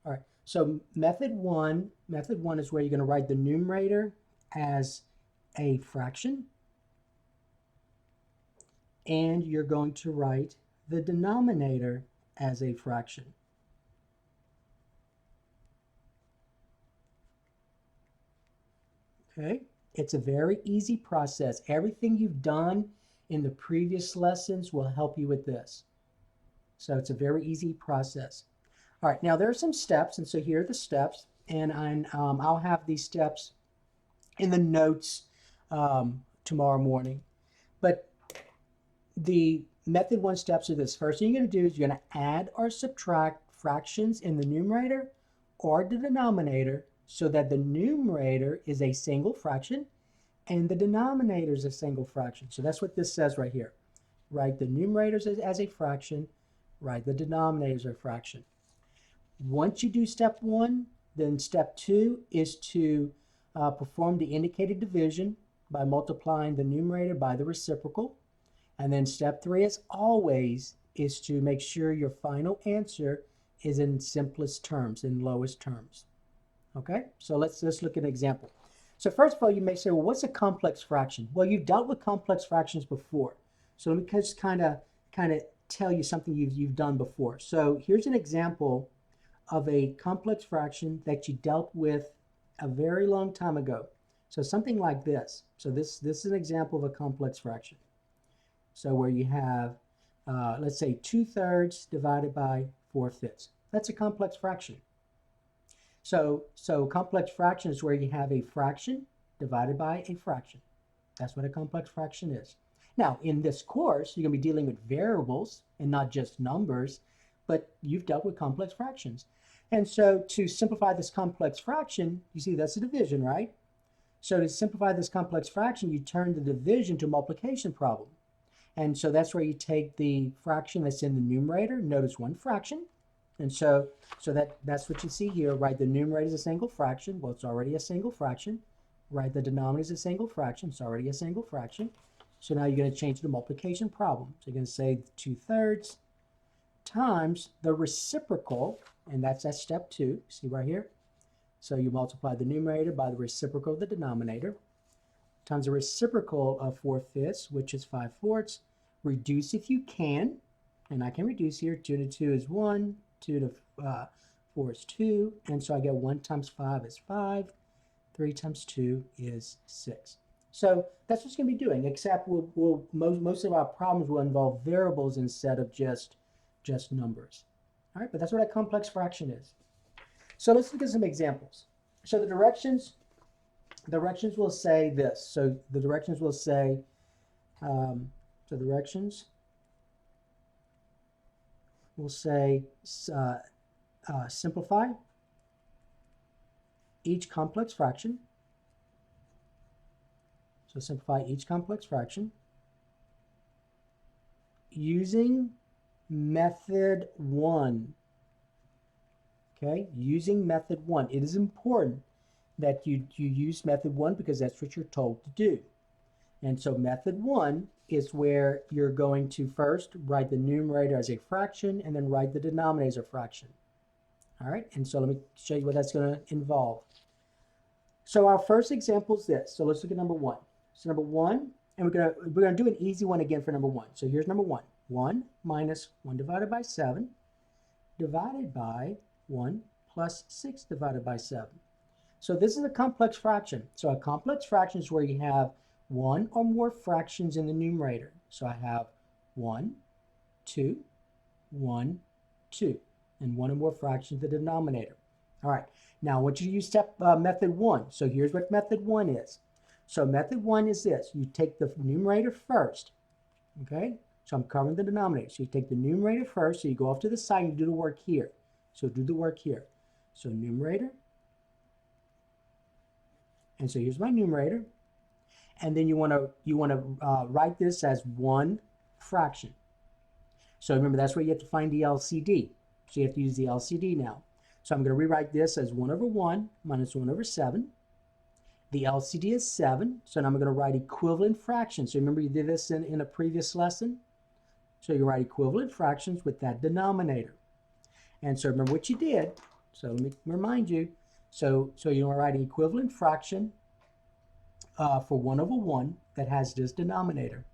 All right, so method one is where you're going to write the numerator as a fraction, and you're going to write the denominator as a fraction. Okay, it's a very easy process. Everything you've done in the previous lessons will help you with this. So it's a very easy process. All right, now there are some steps, and so here are the steps, and I'll have these steps in the notes tomorrow morning. But the method one steps are this. First thing you're going to do is you're going to add or subtract fractions in the numerator or the denominator so that the numerator is a single fraction and the denominator is a single fraction. So that's what this says right here. Write the numerators as a fraction, write the denominators as a fraction. Once you do step one, then step two is to perform the indicated division by multiplying the numerator by the reciprocal. And then step three, as always, is to make sure your final answer is in simplest terms, in lowest terms. Okay, so let's look at an example. So first of all, you may say, well, what's a complex fraction? Well, you've dealt with complex fractions before. So let me just kind of tell you something you've done before. So here's an example of a complex fraction that you dealt with a very long time ago. So something like this. So this is an example of a complex fraction. So where you have, let's say 2/3 divided by 4/5. That's a complex fraction. So complex fraction is where you have a fraction divided by a fraction. That's what a complex fraction is. Now, in this course, you're going to be dealing with variables and not just numbers, but you've dealt with complex fractions. And so to simplify this complex fraction, you see that's a division, right? So to simplify this complex fraction, you turn the division to a multiplication problem. And so that's where you take the fraction that's in the numerator, notice one fraction. And so that's what you see here, right? The numerator is a single fraction. Well, it's already a single fraction, right? The denominator is a single fraction. It's already a single fraction. So now you're going to change the multiplication problem. So you're going to say 2/3 times the reciprocal, and that's at step two. See right here? So you multiply the numerator by the reciprocal of the denominator, times the reciprocal of 4/5, which is 5/4. Reduce if you can, and I can reduce here. 2 to 2 is 1, 2 to 4 is 2, and so I get 1 times 5 is 5, 3 times 2 is 6. So that's what it's going to be doing, except most of our problems will involve variables instead of just numbers. All right, but that's what a complex fraction is. So let's look at some examples. So the directions will say this. So the directions will say, simplify each complex fraction. So simplify each complex fraction using method one. Okay, using method one. It is important that you use method one because that's what you're told to do. And so method one is where you're going to first write the numerator as a fraction and then write the denominator as a fraction. All right, and so let me show you what that's going to involve. So our first example is this. So let's look at number one. So number one, and we're gonna do an easy one again for number one. So here's number one. 1 minus 1 divided by 7 divided by 1 plus 6 divided by 7. So this is a complex fraction. So a complex fraction is where you have one or more fractions in the numerator. So I have 1, 2, 1, 2, and one or more fractions in the denominator. All right, now I want you to use method one. So here's what method one is. So method one is this. You take the numerator first, okay? So I'm covering the denominator. So you take the numerator first, so you go off to the side and you do the work here. So do the work here. So numerator, and so here's my numerator. And then you want to write this as one fraction. So remember, that's where you have to find the LCD. So you have to use the LCD now. So I'm going to rewrite this as 1 over 1 minus 1 over 7. The LCD is 7. So now I'm going to write equivalent fractions. So remember you did this in a previous lesson. So you write equivalent fractions with that denominator. And so remember what you did. So let me remind you. So you're writing equivalent fraction for 1 over 1 that has this denominator.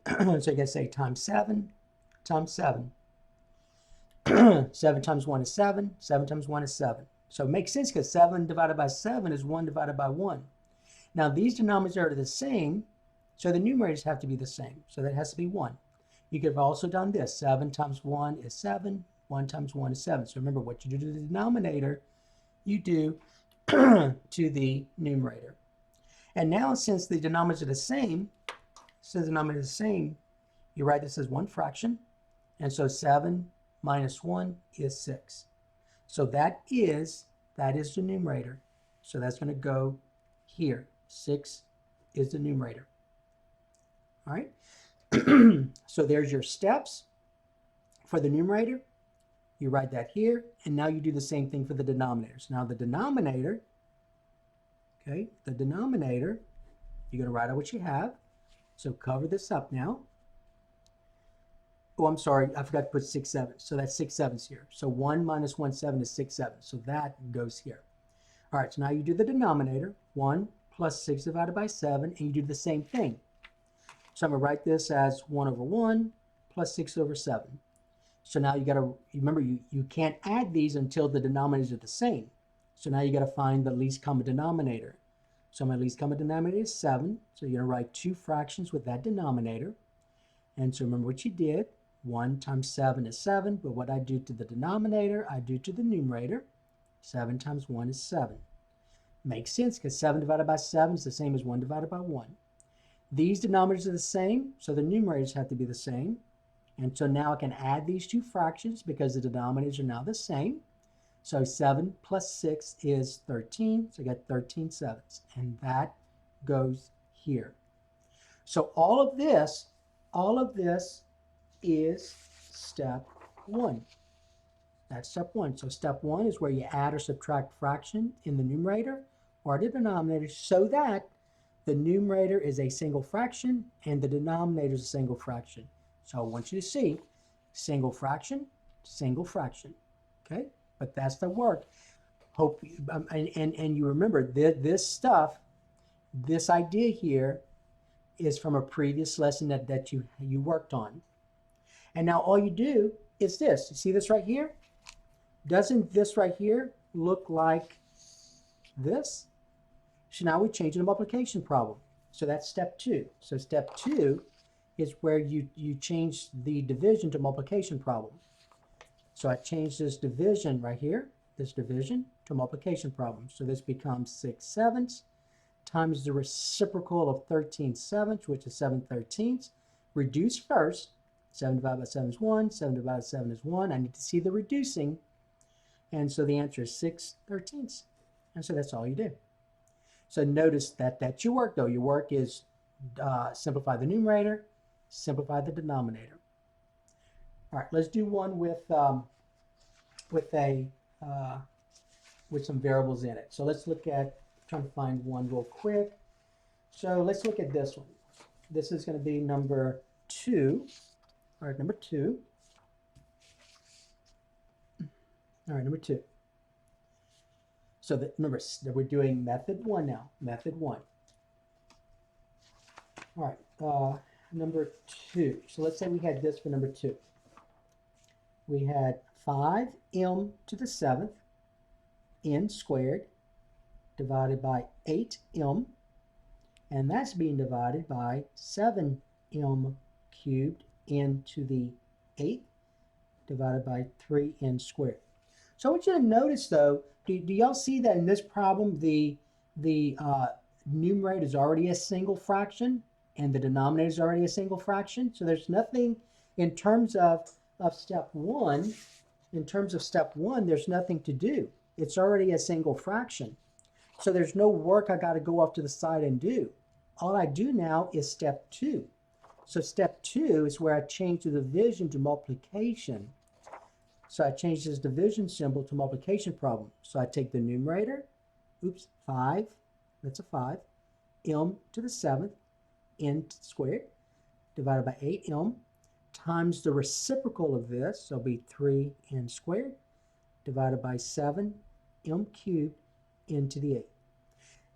So you can say times 7 times 7. 7 times 1 is 7. 7 times 1 is 7. So it makes sense because 7 divided by 7 is 1 divided by 1. Now these denominators are the same, so the numerators have to be the same. So that has to be 1. You could have also done this. 7 times 1 is 7. 1 times 1 is 7. So remember, what you do to the denominator, you do to the numerator. And now since the denominators are the same, you write this as one fraction. And so 7 minus 1 is 6. So that is the numerator. So that's going to go here. 6 is the numerator. All right. So there's your steps for the numerator. You write that here, and now you do the same thing for the denominators. Now the denominator, okay, you're going to write out what you have. So cover this up now. Oh, I'm sorry, I forgot to put 6 sevenths. So that's 6 sevenths here. So 1 minus 1 7 is 6 sevenths. So that goes here. All right, so now you do the denominator, 1 plus 6 divided by 7, and you do the same thing. So I'm going to write this as 1 over 1 plus 6 over 7. So now you got to remember, you can't add these until the denominators are the same. So now you got to find the least common denominator. So my least common denominator is 7. So you're going to write two fractions with that denominator. And so remember what you did. 1 times 7 is 7, but what I do to the denominator, I do to the numerator. 7 times 1 is 7. Makes sense because 7 divided by 7 is the same as 1 divided by 1. These denominators are the same, so the numerators have to be the same. And so now I can add these two fractions because the denominators are now the same. So 7 plus 6 is 13, so I got 13 sevenths, and that goes here. So all of this is step 1. That's step 1. So step 1 is where you add or subtract fraction in the numerator or the denominator so that the numerator is a single fraction and the denominator is a single fraction. So I want you to see single fraction, okay? But that's the work. Hope and you remember this stuff, this idea here is from a previous lesson that you worked on. And now all you do is this. You see this right here? Doesn't this right here look like this? So now we change it to a multiplication problem. So that's step 2. So step 2 is where you change the division to multiplication problem. So I changed this division right here, this division to multiplication problem. So this becomes 6 sevenths times the reciprocal of 13 sevenths, which is 7 thirteenths. Reduce first. 7 divided by 7 is 1. 7 divided by 7 is 1. I need to see the reducing. And so the answer is 6 thirteenths. And so that's all you do. So notice that that's your work, though. Your work is simplify the numerator, simplify the denominator. All right, let's do one with some variables in it. So let's look at, trying to find one real quick. So let's look at this one. This is going to be number 2. All right, number 2. All right, number 2. So remember that we're doing method 1 now. Method 1. All right, number 2. So let's say we had this for number 2. We had 5m to the 7th n squared divided by 8m, and that's being divided by 7m cubed n to the 8th divided by 3n squared. So I want you to notice, though, do y'all see that in this problem the numerator is already a single fraction and the denominator is already a single fraction? So there's nothing in terms of step 1. In terms of step 1, there's nothing to do. It's already a single fraction. So there's no work I got to go off to the side and do. All I do now is step 2. So step 2 is where I change the division to multiplication. So I change this division symbol to multiplication problem. So I take the numerator, 5, that's a 5, m to the 7th, n squared, divided by 8m, times the reciprocal of this, so it'll be 3n squared, divided by 7m cubed into the 8.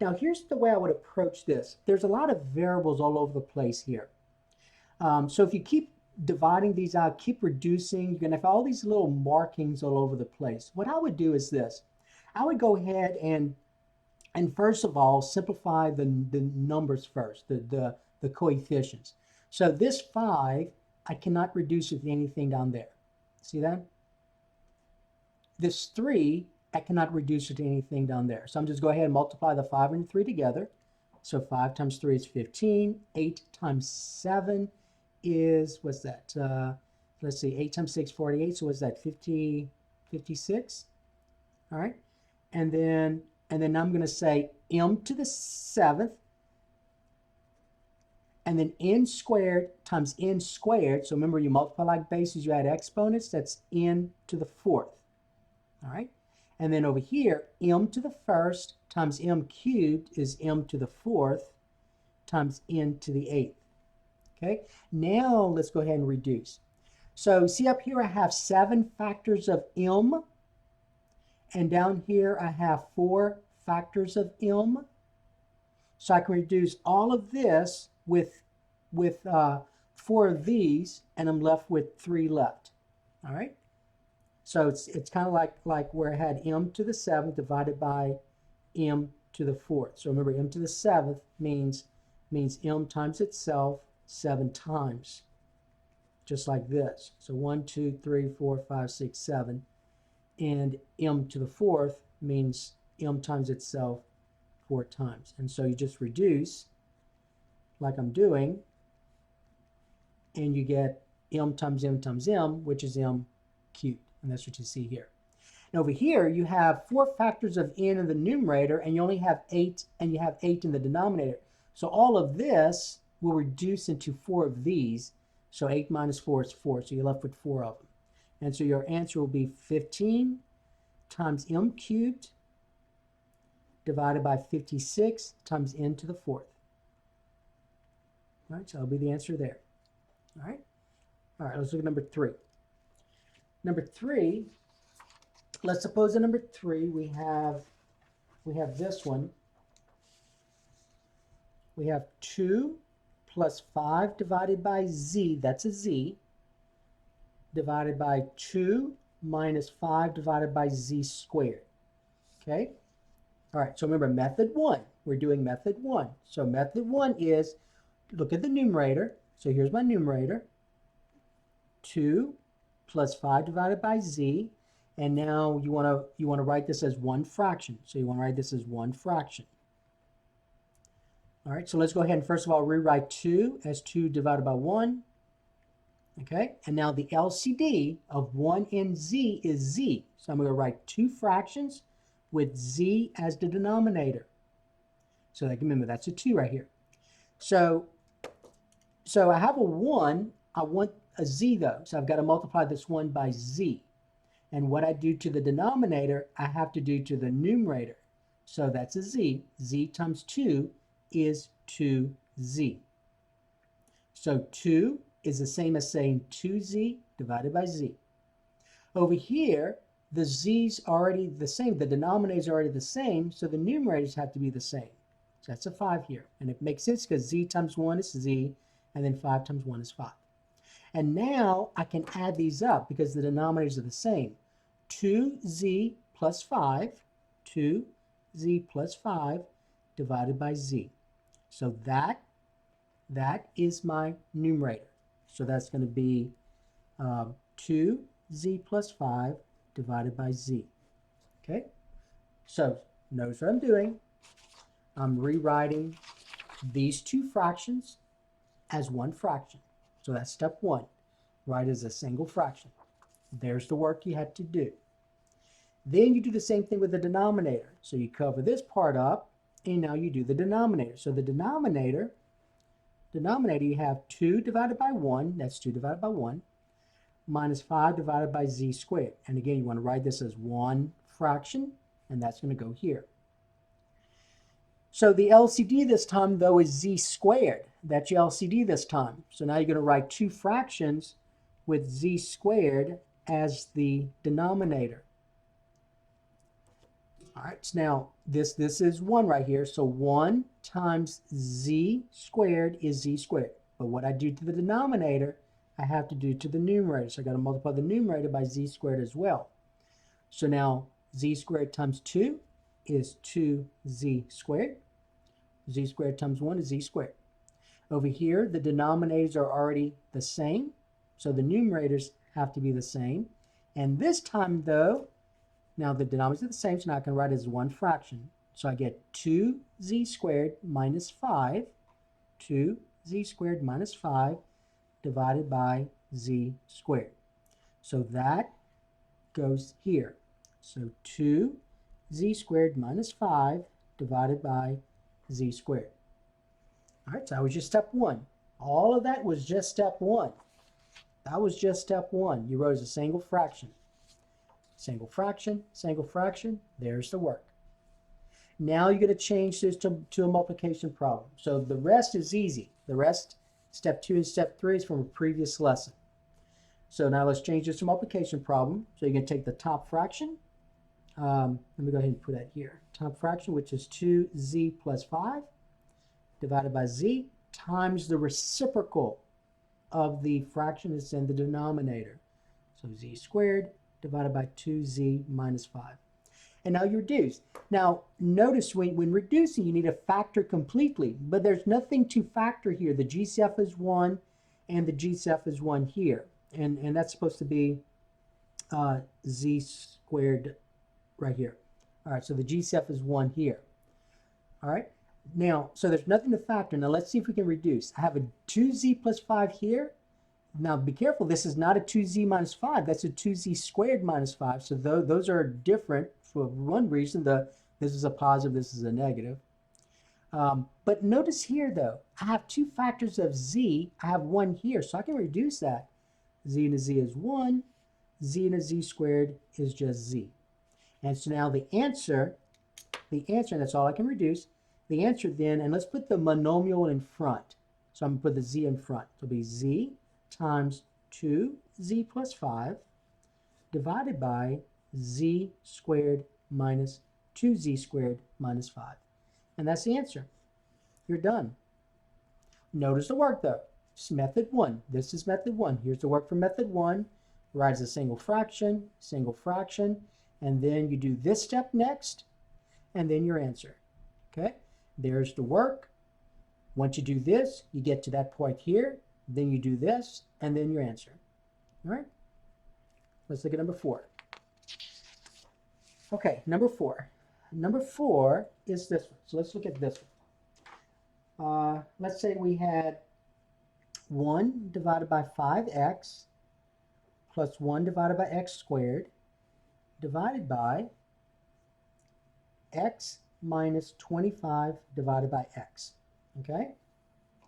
Now here's the way I would approach this. There's a lot of variables all over the place here. So if you keep dividing these out, keep reducing, you're going to have all these little markings all over the place. What I would do is this. I would go ahead and first of all, simplify the numbers first, the coefficients. So this 5, I cannot reduce with anything down there. See that? This 3, I cannot reduce it to anything down there. So I'm just go ahead and multiply the 5 and 3 together. So 5 times 3 is 15. 8 times 7 is, what's that? Let's see, 8 times 6, 48. So what's that, 56? All right. And then I'm going to say m to the 7th. And then n squared times n squared. So remember, you multiply like bases, you add exponents. That's n to the 4th. All right. And then over here, m to the 1st times m cubed is m to the 4th times n to the 8th. Okay. Now let's go ahead and reduce. So see up here, I have 7 factors of m. And down here, I have 4 factors of m. So I can reduce all of this with 4 of these, and I'm left with 3 left. All right. So it's kind of like where I had m to the 7th divided by m to the 4th. So remember, m to the 7th means m times itself 7 times, just like this. So 1, 2, 3, 4, 5, 6, 7. And m to the 4th means m times itself 4 times. And so you just reduce like I'm doing, and you get m times m times m, which is m cubed. And that's what you see here. And over here, you have 4 factors of n in the numerator, and you only have 8, and you have 8 in the denominator. So all of this will reduce into 4 of these. So 8 minus 4 is 4. So you're left with 4 of them. And so your answer will be 15 times m cubed divided by 56 times n to the 4th. All right, so that'll be the answer there. All right, let's look at number 3. Number 3, let's suppose in number 3 we have this one. We have 2 plus 5 divided by z, that's a z, divided by 2 minus 5 divided by z squared. Okay? All right, so remember method 1. We're doing method 1. So method 1 is, look at the numerator. So here's my numerator. 2 plus 5 divided by z. And now you want to write this as one fraction. So you want to write this as one fraction. All right, so let's go ahead and first of all rewrite 2 as 2 divided by 1. Okay, and now the LCD of 1 and z is z. So I'm going to write 2 fractions with z as the denominator. So remember, that's a 2 right here. So I have a 1. I want a z though. So I've got to multiply this 1 by z. And what I do to the denominator, I have to do to the numerator. So that's a z. Z times 2 is 2z. So 2 is the same as saying 2z divided by z. Over here, the z's already the same. The denominator is already the same, so the numerators have to be the same. So that's a 5 here. And it makes sense because z times 1 is z, and then 5 times 1 is 5. And now I can add these up because the denominators are the same. 2z plus 5, 2z plus 5 divided by z. So that is my numerator. So that's going to be 2z plus 5 divided by z. Okay? So notice what I'm doing. I'm rewriting these 2 fractions as one fraction. So that's step 1. Write as a single fraction. There's the work you had to do. Then you do the same thing with the denominator. So you cover this part up, and now you do the denominator. So the denominator you have 2 divided by 1, that's 2 divided by 1, minus 5 divided by z squared. And again, you want to write this as one fraction, and that's going to go here. So the LCD this time, though, is z squared. That's your LCD this time. So now you're going to write 2 fractions with z squared as the denominator. All right, so now this is 1 right here. So 1 times z squared is z squared. But what I do to the denominator, I have to do to the numerator. So I got to multiply the numerator by z squared as well. So now z squared times 2 is 2z squared. Z squared times 1 is z squared. Over here, the denominators are already the same, so the numerators have to be the same. And this time, though, now the denominators are the same, so now I can write it as one fraction. So I get 2z squared minus 5, 2z squared minus 5 divided by z squared. So that goes here. So 2z squared minus 5 divided by z squared. All right, so that was just step 1. All of that was just step 1. That was just step 1. You wrote as a single fraction. Single fraction, single fraction. There's the work. Now you're going to change this to a multiplication problem. So the rest is easy. The rest, step 2 and step 3, is from a previous lesson. So now let's change this to a multiplication problem. So you're going to take the top fraction. Let me go ahead and put that here. Top fraction, which is 2z plus 5, divided by z, times the reciprocal of the fraction that's in the denominator. So z squared divided by 2z minus 5. And now you reduce. Now notice when reducing, you need to factor completely, but there's nothing to factor here. The GCF is 1 and the GCF is 1 here. And that's supposed to be z squared right here. All right, so the GCF is 1 here. All right, now, so there's nothing to factor. Now let's see if we can reduce. I have a 2z plus 5 here. Now be careful, this is not a 2z minus 5. That's a 2z squared minus 5. So those are different for one reason. This is a positive, this is a negative. But notice here, though, I have 2 factors of z. I have 1 here, so I can reduce that. Z and a z is 1. Z and a z squared is just z. And so now the answer, and that's all I can reduce. The answer then, and let's put the monomial in front. So I'm going to put the z in front. So it'll be z times 2z plus 5 divided by z squared minus 2z squared minus 5. And that's the answer. You're done. Notice the work, though. It's method 1. This is method 1. Here's the work for method 1. Write as a single fraction, and then you do this step next, and then your answer. Okay? There's the work. Once you do this, you get to that point here, then you do this, and then your answer. All right? Let's look at number 4. Okay, number 4. Number 4 is this one. So let's look at this one. Let's say we had 1 divided by 5x plus 1 divided by x squared divided by x minus 25 divided by x. Okay?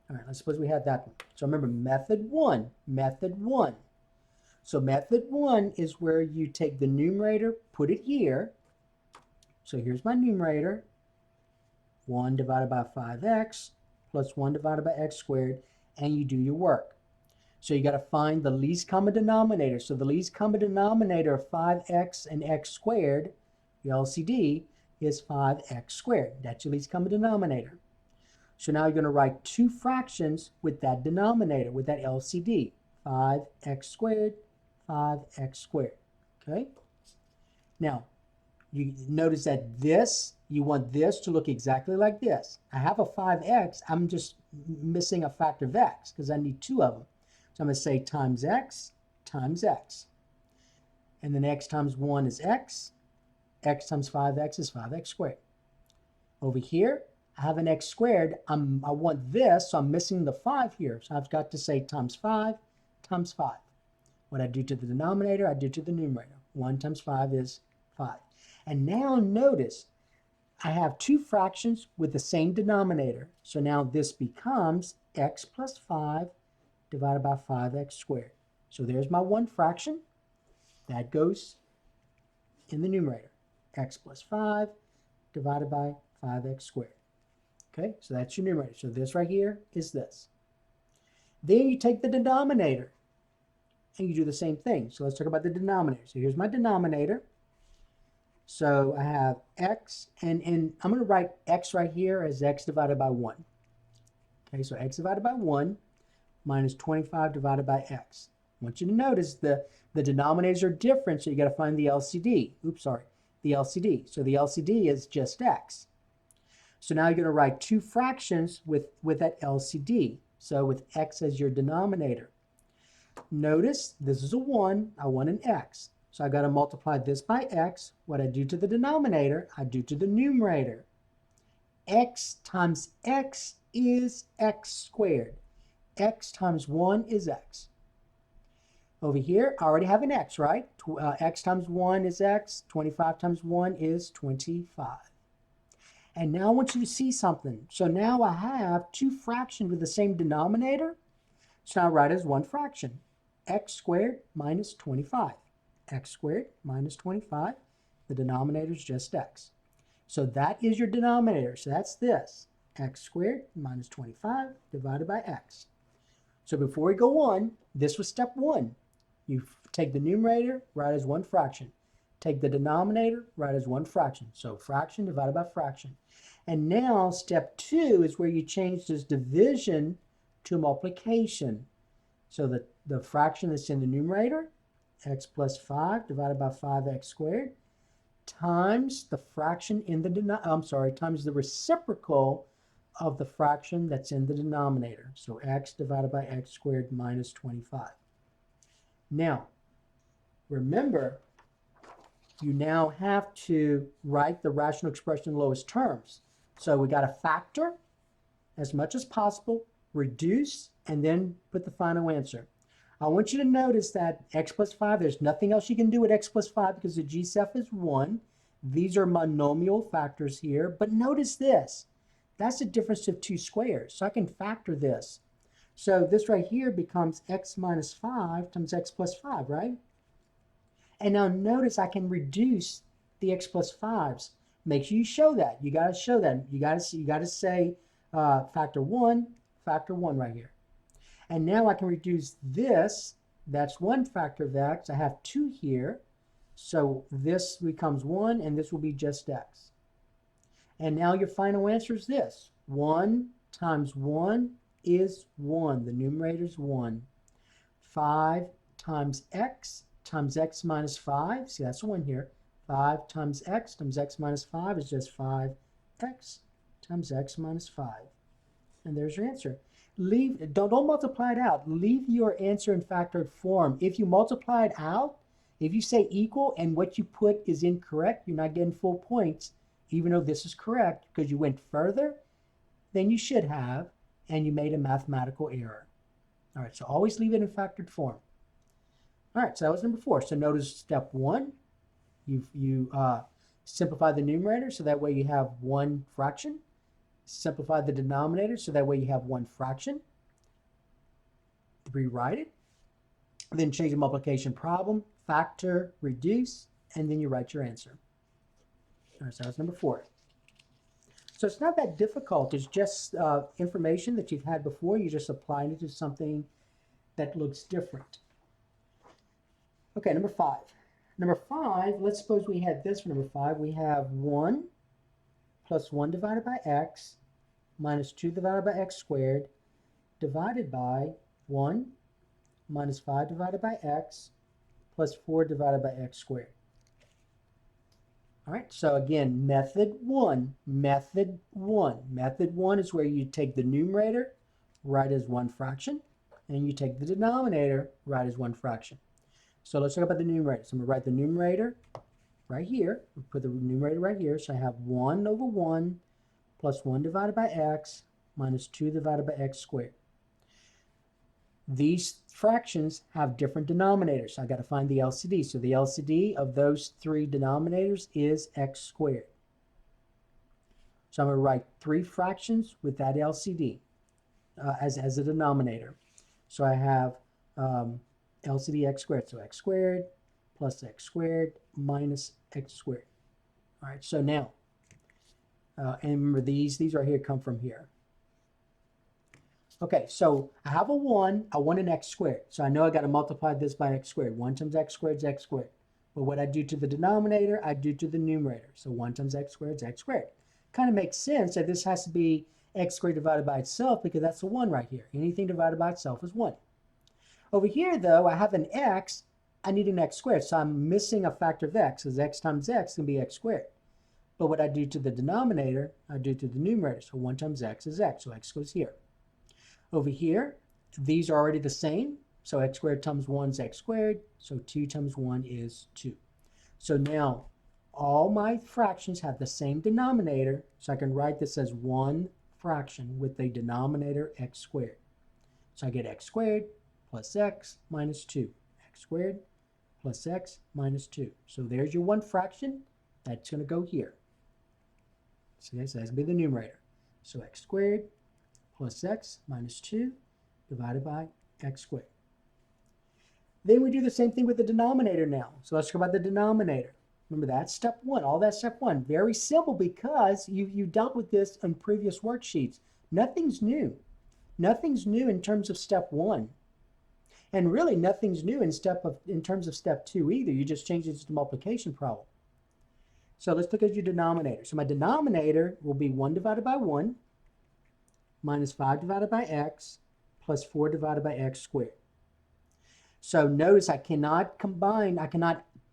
All right, let's suppose we had that one. So remember, method 1. So method 1 is where you take the numerator, put it here. So here's my numerator. 1 divided by 5x plus 1 divided by x squared, and you do your work. So you got to find the least common denominator. So the least common denominator of 5x and x squared, your LCD, is 5x squared. That's your least common denominator. So now you're going to write 2 fractions with that denominator, with that LCD. 5x squared, 5x squared. Okay? Now, you notice that this, you want this to look exactly like this. I have a 5x. I'm just missing a factor of x because I need 2 of them. So I'm going to say times x. And then x times 1 is x. X times 5x is 5x squared. Over here, I have an x squared. I want this, so I'm missing the 5 here. So I've got to say times 5 times 5. What I do to the denominator, I do to the numerator. 1 times 5 is 5. And now notice, I have 2 fractions with the same denominator. So now this becomes x plus 5 divided by 5x squared. So there's my 1 fraction. That goes in the numerator. X plus 5 divided by 5x squared. Okay, so that's your numerator. So this right here is this. Then you take the denominator and you do the same thing. So let's talk about the denominator. So here's my denominator. So I have x, and I'm going to write x right here as x divided by 1. Okay, so x divided by 1 minus 25 divided by x. I want you to notice the denominators are different, so you got to find the LCD. Oops, sorry, the LCD. So the LCD is just x. So now you're going to write two fractions with that LCD. So with x as your denominator. Notice this is a 1. I want an x. So I got to multiply this by x. What I do to the denominator, I do to the numerator. X times x is x squared. X times 1 is x. Over here, I already have an x, right? X times 1 is x. 25 times 1 is 25. And now I want you to see something. So now I have two fractions with the same denominator. So now I write it as one fraction. X squared minus 25. X squared minus 25. The denominator is just x. So that is your denominator. So that's this. X squared minus 25 divided by x. So before we go on, this was step 1. You take the numerator, write as one fraction. Take the denominator, write as one fraction. So fraction divided by fraction. And now step 2 is where you change this division to multiplication. So the fraction that's in the numerator, x plus 5 divided by 5x squared, times the fraction in the times the reciprocal of the fraction that's in the denominator. So x divided by x squared minus 25. Now, remember, you now have to write the rational expression in lowest terms. So we got to factor as much as possible, reduce, and then put the final answer. I want you to notice that x plus 5, there's nothing else you can do with x plus 5 because the GCF is 1. These are monomial factors here, but notice this. That's the difference of two squares, so I can factor this. So this right here becomes x minus 5 times x plus 5, right? And now notice I can reduce the x plus 5s. Make sure you show that. You got to show that. You got to say factor 1 right here. And now I can reduce this. That's one factor of x. I have 2 here. So this becomes 1, and this will be just x. And now your final answer is this. 1 times 1 is 1. The numerator is 1. 5 times x minus 5. See, that's 1 here. 5 times x minus 5 is just 5x times x minus 5. And there's your answer. Don't multiply it out. Leave your answer in factored form. If you multiply it out, if you say equal and what you put is incorrect, you're not getting full points, even though this is correct, because you went further than you should have, and you made a mathematical error. All right, so always leave it in factored form. All right, so that was number 4. So notice step 1, you simplify the numerator, so that way you have one fraction. Simplify the denominator, so that way you have one fraction. Rewrite it. Then change the multiplication problem, factor, reduce, and then you write your answer. All right, so that's number 4. So it's not that difficult. It's just information that you've had before. You're just applying it to something that looks different. Okay, number 5. Number 5, let's suppose we had this for number 5. We have 1 plus 1 divided by x minus 2 divided by x squared divided by 1 minus 5 divided by x plus 4 divided by x squared. All right, so again, method 1. Method 1 is where you take the numerator, write as one fraction, and you take the denominator, write as one fraction. So let's talk about the numerator. So I'm going to write the numerator right here. We'll put the numerator right here. So I have 1 over 1 plus 1 divided by x minus 2 divided by x squared. These fractions have different denominators. So I got to find the LCD. So the LCD of those 3 denominators is x squared. So I'm going to write 3 fractions with that LCD as a denominator. So I have LCD x squared. So x squared plus x squared minus x squared. All right, so now, and remember these right here come from here. Okay, so I have a 1, I want an x squared. So I know I got to multiply this by x squared. 1 times x squared is x squared. But what I do to the denominator, I do to the numerator. So 1 times x squared is x squared. Kind of makes sense that this has to be x squared divided by itself because that's a 1 right here. Anything divided by itself is 1. Over here, though, I have an x. I need an x squared, so I'm missing a factor of x, because x times x can be x squared. But what I do to the denominator, I do to the numerator. So 1 times x is x, so x goes here. Over here, these are already the same. So x squared times 1 is x squared. So 2 times 1 is 2. So now all my fractions have the same denominator. So I can write this as one fraction with a denominator x squared. So I get x squared plus x minus 2. X squared plus x minus 2. So there's your one fraction. That's going to go here. So that's going to be the numerator. So x squared plus x minus 2 divided by x squared. Then we do the same thing with the denominator now. So let's talk about the denominator. Remember, that's step 1. All that's step 1. Very simple because you dealt with this on previous worksheets. Nothing's new. Nothing's new in terms of step 1. And really nothing's new in terms of step 2 either. You just change it to the multiplication problem. So let's look at your denominator. So my denominator will be 1 divided by 1 minus 5 divided by x plus 4 divided by x squared. So notice I cannot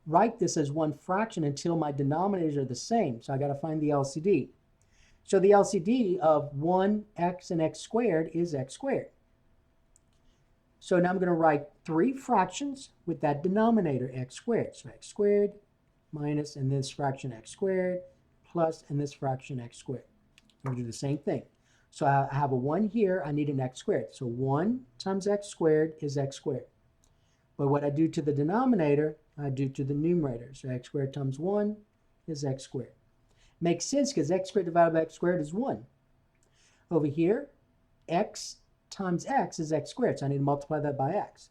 write this as one fraction until my denominators are the same. So I got to find the LCD. So the LCD of 1x and x squared is x squared. So now I'm going to write 3 fractions with that denominator, x squared. So x squared minus, and this fraction x squared, plus, and this fraction x squared. I'm going to do the same thing. So I have a 1 here, I need an x squared. So 1 times x squared is x squared. But what I do to the denominator, I do to the numerator. So x squared times 1 is x squared. Makes sense because x squared divided by x squared is 1. Over here, x times x is x squared, so I need to multiply that by x.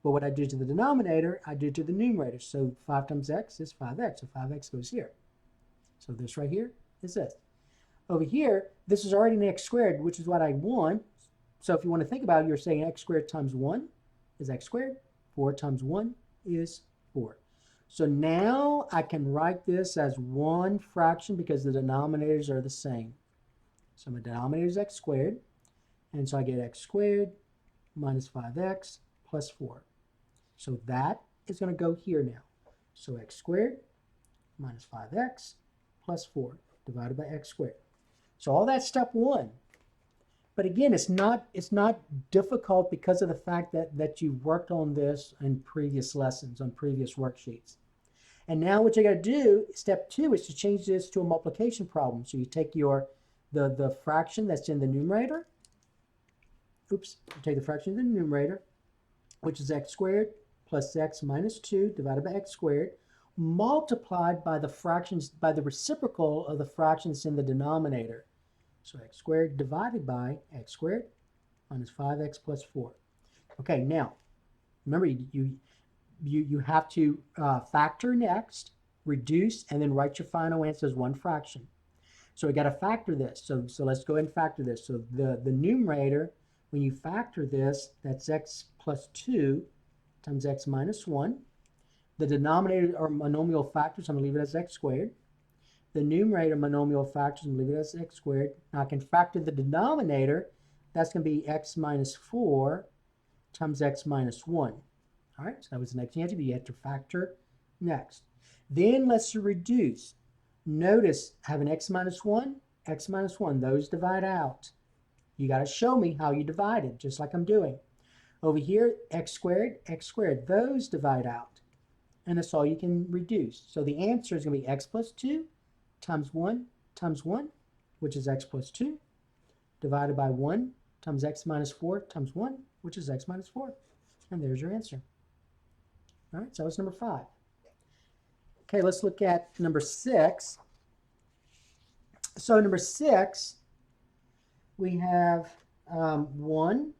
But what I do to the denominator, I do to the numerator. So 5 times x is 5x, so 5x goes here. So this right here is this. Over here, this is already an x squared, which is what I want. So if you want to think about it, you're saying x squared times 1 is x squared. 4 times 1 is 4. So now I can write this as one fraction because the denominators are the same. So my denominator is x squared. And so I get x squared minus 5x plus 4. So that is going to go here now. So x squared minus 5x plus 4 divided by x squared. So all that's step 1. But again, it's not difficult because of the fact that you worked on this in previous lessons, on previous worksheets. And now what you got to do, step 2, is to change this to a multiplication problem. So you take the fraction that's in the numerator. You take the fraction in the numerator, which is x squared plus x minus 2 divided by x squared, multiplied by the reciprocal of the fractions in the denominator. So x squared divided by x squared minus 5x plus 4. Okay, now, remember you have to factor next, reduce, and then write your final answer as one fraction. So we got to factor this. So let's go ahead and factor this. So the numerator, when you factor this, that's x plus 2 times x minus 1. The denominator are monomial factors, so I'm going to leave it as x squared. The numerator monomial factors, I'm going to leave it as x squared. Now I can factor the denominator. That's going to be x minus 4 times x minus 1. All right, so that was the next thing you have to do. You have to factor next. Then let's reduce. Notice I have an x minus 1, x minus 1. Those divide out. You got to show me how you divide it, just like I'm doing. Over here, x squared, those divide out. And that's all you can reduce. So the answer is going to be x plus 2 times 1, which is x plus 2, divided by 1 times x minus 4 times 1, which is x minus 4. And there's your answer. All right, so that was number 5. Okay, let's look at number 6. So number 6, we have 1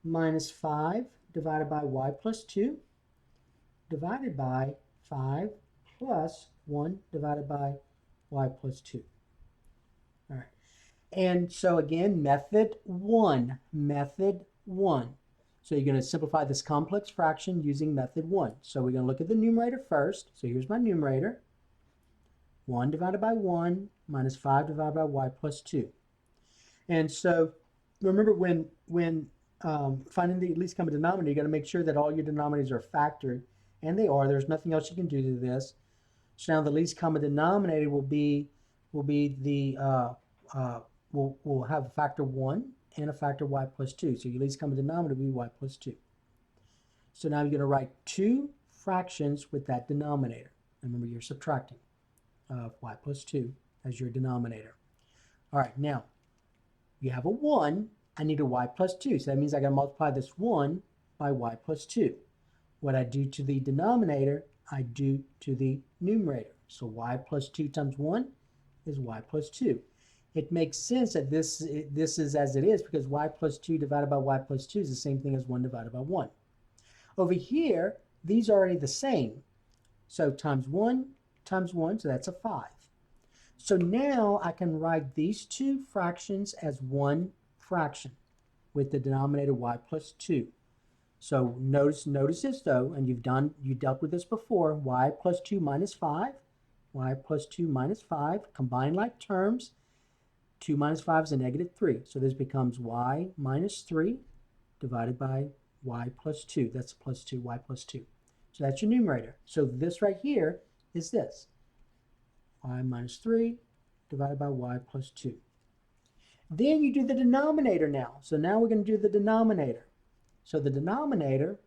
minus 5 divided by y plus 2 divided by 5 plus 1 divided by y plus 2. All right. And so again, method 1. So you're going to simplify this complex fraction using method 1. So we're going to look at the numerator first. So here's my numerator. 1 divided by 1 minus 5 divided by y plus 2. And so remember when finding the least common denominator, you got to make sure that all your denominators are factored. And they are. There's nothing else you can do to this. So now the least common denominator will have a factor 1 and a factor y plus 2. So your least common denominator will be y plus 2. So now you're going to write two fractions with that denominator. Remember, you're subtracting y plus 2 as your denominator. All right, now you have a 1. I need a y plus 2. So that means I got to multiply this 1 by y plus 2. What I do to the denominator, I do to the numerator. So y plus 2 times 1 is y plus 2. It makes sense that this is as it is because y plus 2 divided by y plus 2 is the same thing as 1 divided by 1. Over here, these are already the same. So times 1, so that's a 5. So now I can write these two fractions as one fraction with the denominator y plus 2. So notice this though, and you dealt with this before, y plus 2 minus 5, y plus 2 minus 5, combine like terms. 2 minus 5 is a negative 3. So this becomes y minus 3 divided by y plus 2. That's plus 2, y plus 2. So that's your numerator. So this right here is this. Y minus 3 divided by y plus 2. Then you do the denominator now. So now we're going to do the denominator. So the denominator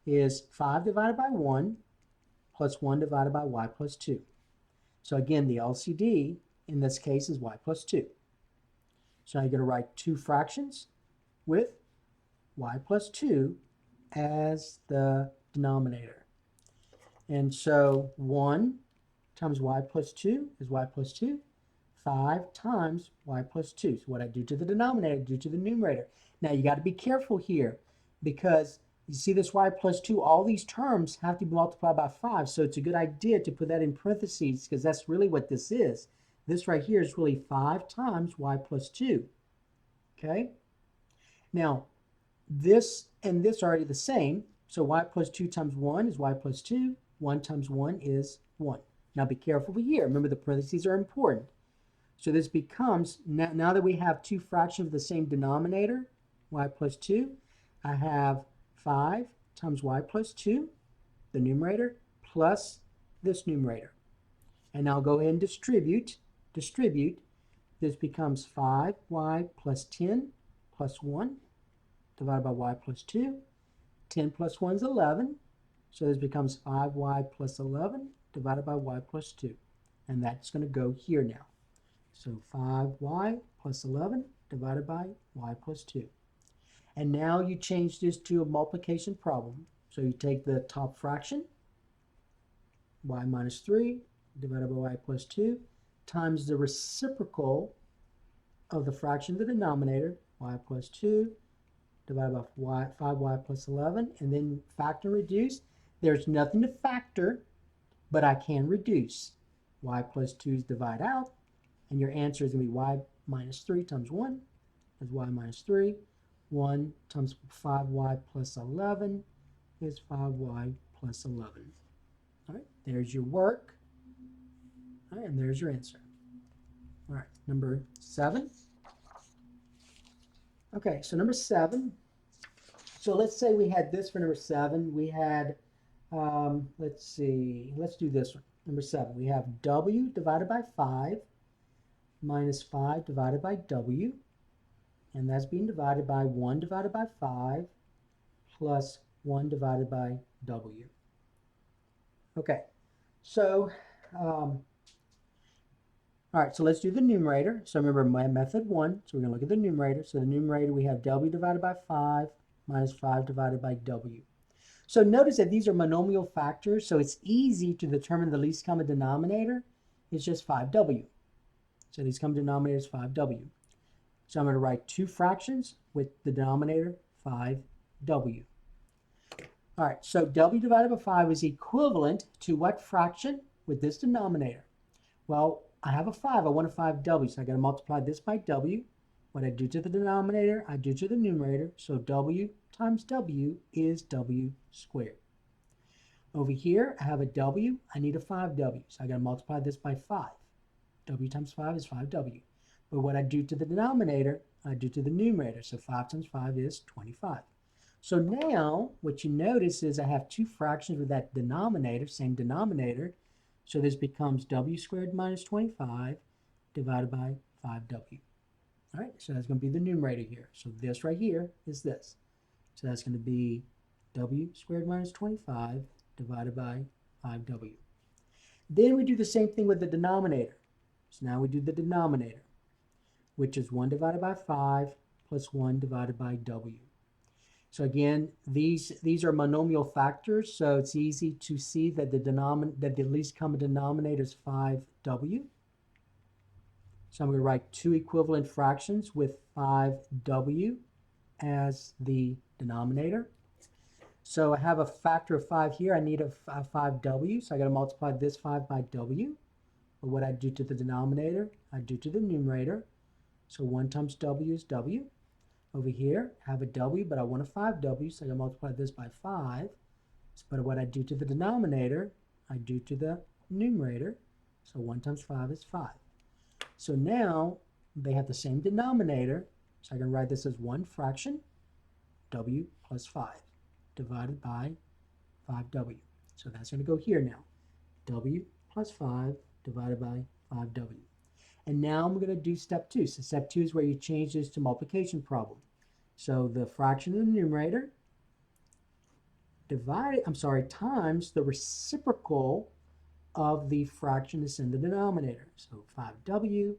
is 5 divided by 1 plus 1 divided by y plus 2. So again, the LCD in this case is y plus 2. So now you're going to write two fractions with y plus 2 as the denominator. And so 1 times y plus 2 is y plus 2. 5 times y plus 2. So what I do to the denominator, I do to the numerator. Now you got to be careful here because you see this y plus 2, all these terms have to be multiplied by 5. So it's a good idea to put that in parentheses because that's really what this is. This right here is really 5 times y plus 2. Okay? Now, this and this are already the same. So y plus 2 times 1 is y plus 2. 1 times 1 is 1. Now be careful over here. Remember the parentheses are important. So this becomes, now that we have two fractions of the same denominator, y plus 2, I have 5 times y plus 2, the numerator, plus this numerator. And now go ahead and distribute. This becomes 5y plus 10 plus 1 divided by y plus 2. 10 plus 1 is 11. So this becomes 5y plus 11 divided by y plus 2. And that's going to go here now. So 5y plus 11 divided by y plus 2. And now you change this to a multiplication problem. So you take the top fraction, y minus 3 divided by y plus 2, times the reciprocal of the fraction of the denominator, y plus 2 divided by 5y plus 11, and then factor and reduce. There's nothing to factor, but I can reduce. Y plus 2 is divide out, and your answer is going to be y minus 3 times 1 is y minus 3. 1 times 5y plus 11 is 5y plus 11. All right, there's your work. All right, and there's your answer. All right, number 7. Okay, so number 7. So let's say we had this for number 7. We had, let's see, let's do this one. Number 7, we have w divided by 5 minus 5 divided by w. And that's being divided by 1 divided by 5 plus 1 divided by w. Okay, so, all right, so let's do the numerator. So remember my method 1, so we're going to look at the numerator. So the numerator, we have w divided by 5 minus 5 divided by w. So notice that these are monomial factors, so it's easy to determine the least common denominator. It's just 5w. So the least common denominator is 5w. So I'm going to write two fractions with the denominator 5w. All right, so w divided by 5 is equivalent to what fraction with this denominator? Well, I have a 5. I want a 5w, so I got to multiply this by w. What I do to the denominator, I do to the numerator. So w times w is w squared. Over here, I have a w. I need a 5w. So I got to multiply this by 5. W times 5 is 5w. But what I do to the denominator, I do to the numerator. So 5 times 5 is 25. So now, what you notice is I have two fractions with that denominator, same denominator. So this becomes w squared minus 25 divided by 5w. All right, so that's going to be the numerator here. So this right here is this. So that's going to be w squared minus 25 divided by 5w. Then we do the same thing with the denominator. So now we do the denominator, which is 1 divided by 5 plus 1 divided by w. So again, these are monomial factors, so it's easy to see that the least common denominator is 5w. So I'm going to write two equivalent fractions with 5w as the denominator. So I have a factor of 5 here. I need a 5w, so I got to multiply this 5 by w. But what I do to the denominator, I do to the numerator. So 1 times w is w. Over here, I have a w, but I want a 5w, so I got to multiply this by 5. But what I do to the denominator, I do to the numerator. So 1 times 5 is 5. So now they have the same denominator, so I can write this as one fraction, w plus 5, divided by 5w. So that's going to go here now. W plus 5 divided by 5w. And now I'm going to do step 2. So step 2 is where you change this to multiplication problem. So the fraction in the numerator times the reciprocal of the fraction that's in the denominator. So 5w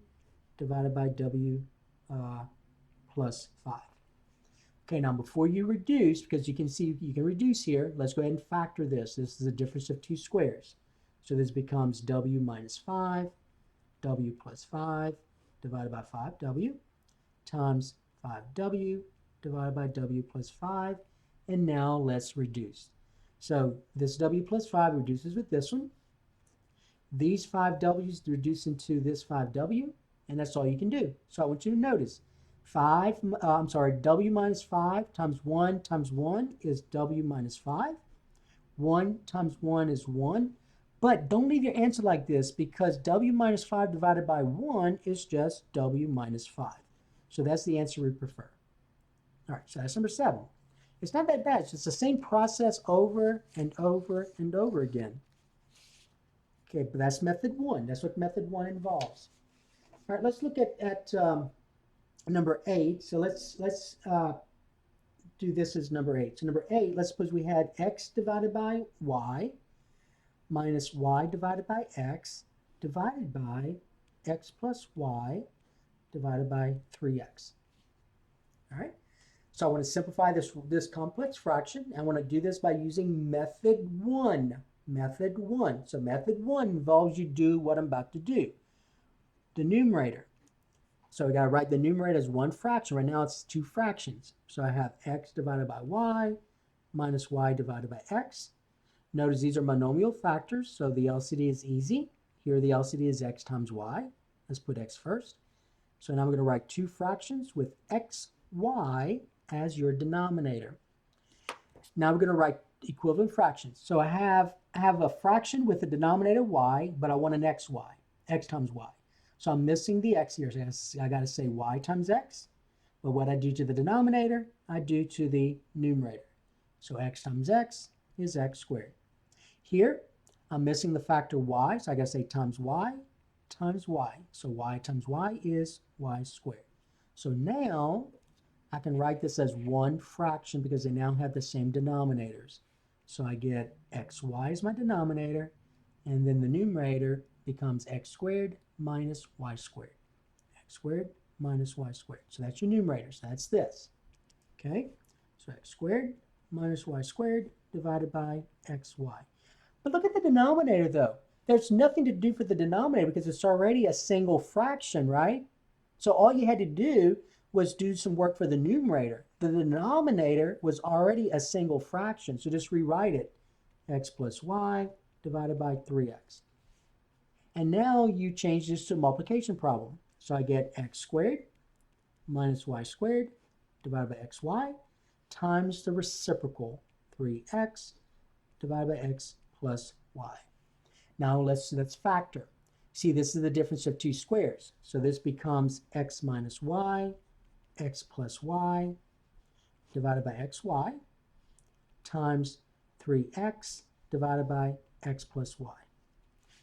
divided by w plus 5. Okay, now before you reduce, because you can see you can reduce here, let's go ahead and factor this. This is a difference of two squares. So this becomes w minus 5, w plus 5 divided by 5w times 5w divided by w plus 5. And now let's reduce. So this w plus 5 reduces with this one. These 5w's reduce into this 5w, and that's all you can do. So I want you to notice w minus 5 times 1 is w minus 5. 1 times 1 is 1. But don't leave your answer like this, because w minus 5 divided by 1 is just w minus 5. So that's the answer we prefer. All right, so that's number 7. It's not that bad. It's just the same process over and over and over again. Okay, but that's method 1. That's what method 1 involves. All right, let's look at number 8. So let's do this as number 8. So number 8, let's suppose we had x divided by y minus y divided by x divided by x plus y divided by 3x. All right. So I want to simplify this complex fraction. I want to do this by using method 1. Method 1. So method 1 involves you do what I'm about to do. The numerator. So we got to write the numerator as one fraction. Right now it's two fractions. So I have x divided by y minus y divided by x. Notice these are monomial factors, so the LCD is easy. Here the LCD is x times y. Let's put x first. So now I'm going to write two fractions with x, y as your denominator. Now we're going to write equivalent fractions. So I have a fraction with the denominator y, but I want an xy, x times y. So I'm missing the x here. So I got to say y times x. But what I do to the denominator, I do to the numerator. So x times x is x squared. Here, I'm missing the factor y, so I got to say times y times y. So y times y is y squared. So now I can write this as one fraction because they now have the same denominators. So I get xy is my denominator, and then the numerator becomes x squared minus y squared. X squared minus y squared. So that's your numerator. So that's this. Okay? So x squared minus y squared divided by xy. But look at the denominator, though. There's nothing to do for the denominator because it's already a single fraction, right? So all you had to do was do some work for the numerator. The denominator was already a single fraction, so just rewrite it. X plus y divided by 3x. And now you change this to a multiplication problem. So I get x squared minus y squared divided by xy times the reciprocal, 3x divided by x plus y. Now let's factor. See, this is the difference of two squares. So this becomes x minus y, x plus y, divided by xy, times 3x divided by x plus y.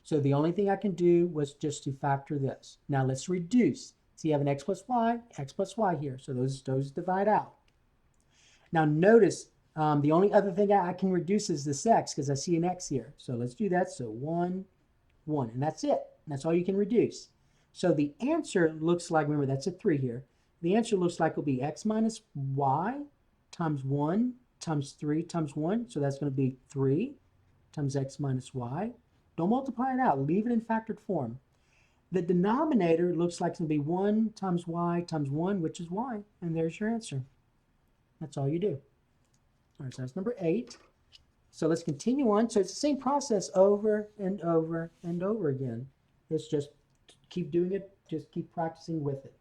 So the only thing I can do was just to factor this. Now let's reduce. So you have an x plus y here. So those divide out. Now notice the only other thing I can reduce is this x because I see an x here. So let's do that. So 1, 1, and that's it. That's all you can reduce. So the answer looks like, remember that's a 3 here. The answer looks like it'll be x minus y times 1 times 3 times 1. So that's going to be 3 times x minus y. Don't multiply it out. Leave it in factored form. The denominator looks like it's going to be 1 times y times 1, which is y. And there's your answer. That's all you do. All right, so that's number 8. So let's continue on. So it's the same process over and over and over again. It's just keep doing it. Just keep practicing with it.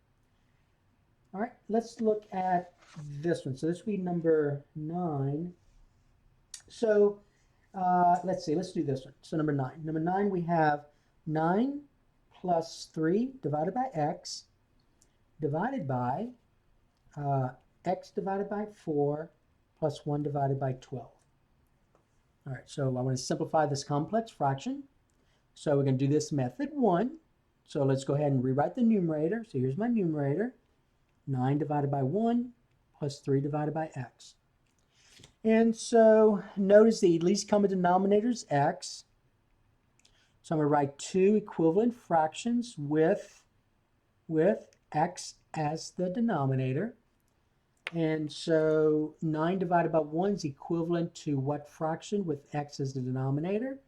All right, let's look at this one. So this will be number 9. So let's see. Let's do this one. So number 9. Number 9, we have 9 plus 3 divided by x divided by x divided by 4 plus 1 divided by 12. All right, so I want to simplify this complex fraction. So we're going to do this method 1. So let's go ahead and rewrite the numerator. So here's my numerator. 9 divided by 1 plus 3 divided by x. And so notice the least common denominator is x. So I'm going to write two equivalent fractions with x as the denominator. And so 9 divided by 1 is equivalent to what fraction with x as the denominator?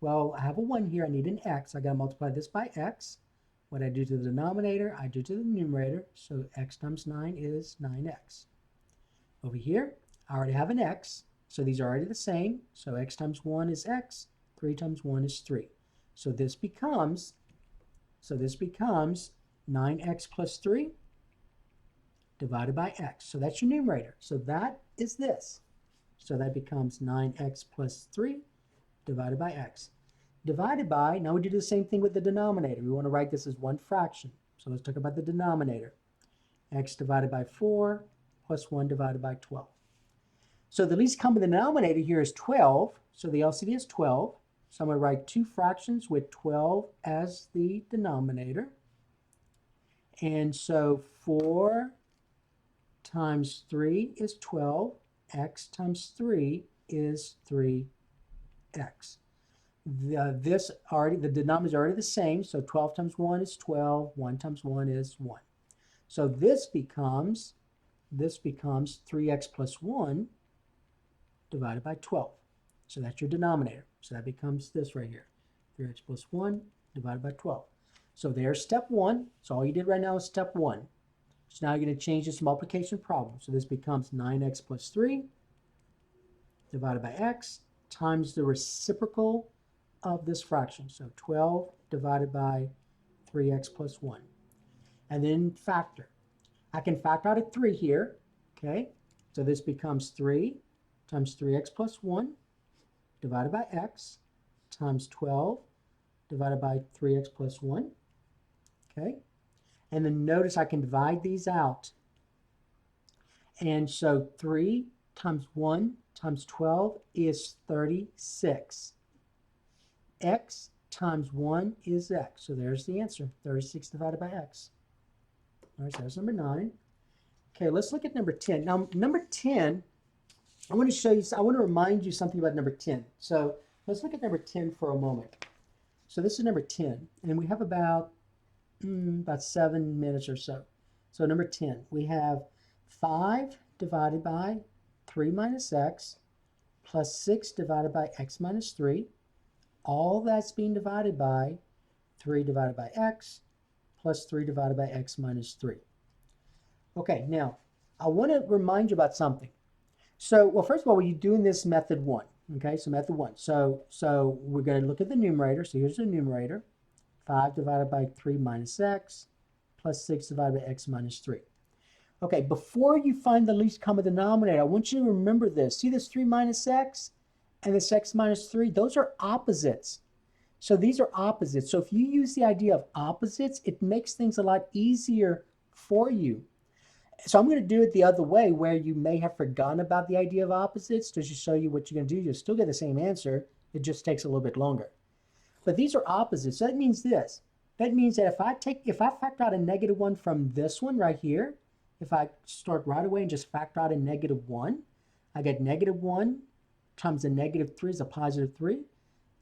Well, I have a 1 here. I need an x. I got to multiply this by x. What I do to the denominator, I do to the numerator. So x times 9 is 9x. Over here, I already have an x. So these are already the same. So x times 1 is x. 3 times 1 is 3. So this becomes 9x plus 3 divided by x. So that's your numerator. So that is this. So that becomes 9x plus 3 divided by x. Divided by, now we do the same thing with the denominator. We want to write this as one fraction. So let's talk about the denominator. X divided by 4 plus 1 divided by 12. So the least common denominator here is 12. So the LCD is 12. So I'm going to write two fractions with 12 as the denominator. And so 4 times 3 is 12. X times 3 is 3x. The denominator is already the same. So 12 times 1 is 12. 1 times 1 is 1. So this becomes 3x plus 1 divided by 12. So that's your denominator. So that becomes this right here. 3x plus 1 divided by 12. So there's step 1. So all you did right now is step 1. So now you're going to change this multiplication problem. So this becomes 9x plus 3 divided by x times the reciprocal of this fraction. So 12 divided by 3x plus 1. And then factor. I can factor out a 3 here. Okay. So this becomes 3 times 3x plus 1 divided by x times 12 divided by 3x plus 1. Okay. And then notice I can divide these out. And so 3 times 1 times 12 is 36. X times 1 is x. So there's the answer, 36 divided by x. All right, so that's number 9. Okay, let's look at number 10. Now, number 10, I want to remind you something about number 10. So let's look at number 10 for a moment. So this is number 10, and we have about 7 minutes or so. So number 10, we have 5 divided by 3 minus x plus 6 divided by x minus 3. All that's being divided by 3 divided by x plus 3 divided by x minus 3. Okay, now I want to remind you about something. So, well, first of all, we're doing this method 1. Okay, so method 1. So we're going to look at the numerator. So here's the numerator. 5 divided by 3 minus x plus 6 divided by x minus 3. Okay, before you find the least common denominator, I want you to remember this. See this 3 minus x and this x minus 3? Those are opposites. So these are opposites. So if you use the idea of opposites, it makes things a lot easier for you. So I'm going to do it the other way, where you may have forgotten about the idea of opposites, just to show you what you're going to do. You'll still get the same answer. It just takes a little bit longer. But these are opposites. So that means this. That means that if I factor out a -1 from this one right here, if I start right away and just factor out a -1, I get -1 times a -3 is a +3.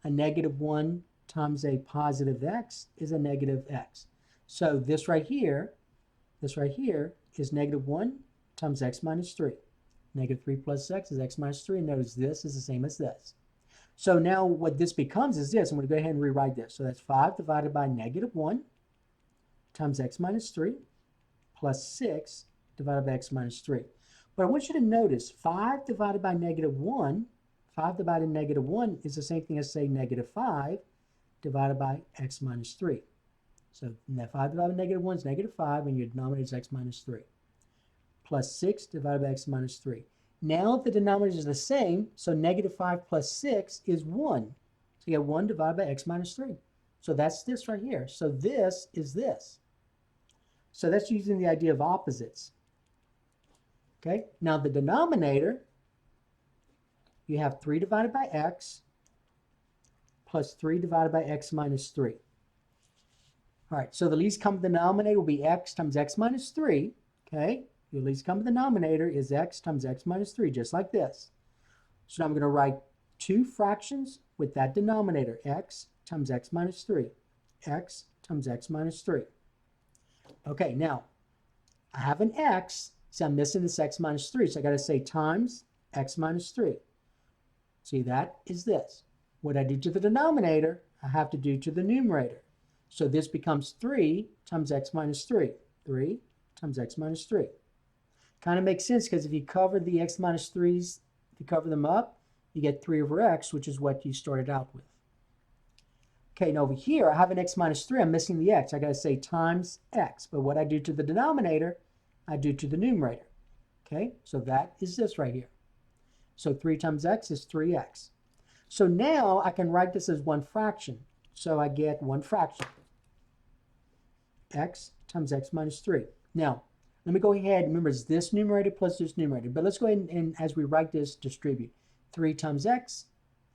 A -1 times a positive x is a -x. So this right here is -1 times x minus 3. -3 plus x is x minus 3. And notice this is the same as this. So now what this becomes is this. I'm going to go ahead and rewrite this. So that's 5 divided by -1 times x minus 3 plus 6 divided by x minus 3. But I want you to notice 5 divided by -1, 5 divided by -1 is the same thing as, say, -5 divided by x minus 3. So 5 divided by -1 is -5, and your denominator is x minus 3. Plus 6 divided by x minus 3. Now the denominators are the same, so -5 plus 6 is 1. So you get 1 divided by x minus 3. So that's this right here. So this is this. So that's using the idea of opposites. Okay, now the denominator, you have 3 divided by x plus 3 divided by x minus 3. All right, so the least common denominator will be x times x minus 3. Okay, the least common denominator is x times x minus 3, just like this. So now I'm going to write two fractions with that denominator, x times x minus 3. X times x minus 3. Okay, now I have an x, so I'm missing this x minus 3, so I got to say times x minus 3. See, that is this. What I do to the denominator, I have to do to the numerator. So this becomes 3 times x minus 3. 3 times x minus 3. Kind of makes sense, because if you cover the x minus 3's, if you cover them up, you get 3 over x, which is what you started out with. Okay, now over here, I have an x minus 3. I'm missing the x. I got to say times x. But what I do to the denominator, I do to the numerator. Okay, so that is this right here. So 3 times x is 3x. So now I can write this as one fraction. So I get one fraction. X times x minus 3. Now, let me go ahead. Remember, it's this numerator plus this numerator. But let's go ahead and as we write this, distribute. 3 times x,